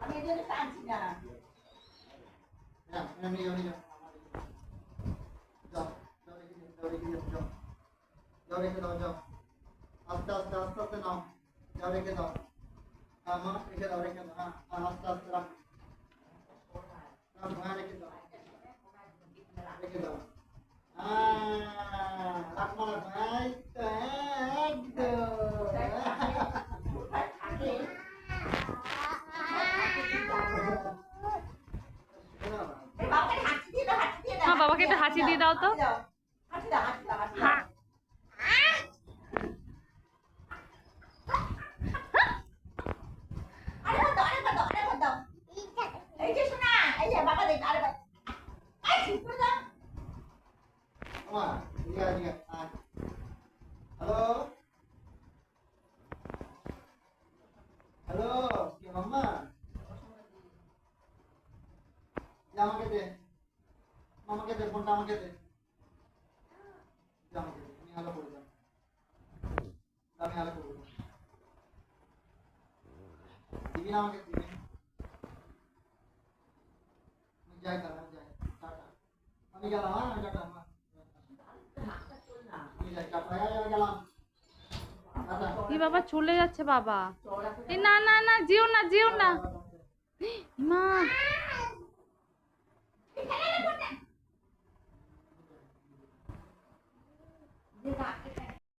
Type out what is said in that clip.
আমি এই জন্য টানছি না। যাও যাও রেখে দাও যাও। আস্তে আস্তে আস্তে আস্তে নাও। যাও রেখে দাও। হ্যাঁ মা রেখে দাও হ্যাঁ আস্তে আস্তে রাখ। ভয় রেখে দাও রেখে দাও। রাখ মারা ভাই হ্যাঁ বাবাকে একটা হাঁচি দিয়ে দাও তো। হাঁচি দাও হাঁচি দাও হাঁচি দাও। হ্যাঁ আরেকবার দাও আরেকবার দাও আরেকবার দাও। এই যে শোনা এই যে বাবা দেখ আরেকবার। এই ছিপড়ে দাও। মা এদিকে এদিকে হ্যালো হ্যালো কে মাম্মা আমাকে দে আমাকে দে ফোনটা আমাকে দে আমাকে দে আমি হ্যালো করে দাও আমি হ্যালো করবো দিবি না আমাকে দিবি আমি যাই তাহলে যাই টাটা আমি গেলাম হ্যাঁ আমি টাটা আমি যাই টাটা গেলাম কি বাবা চলে যাচ্ছে বাবা। এই না না না যেও না যেও না মা। যে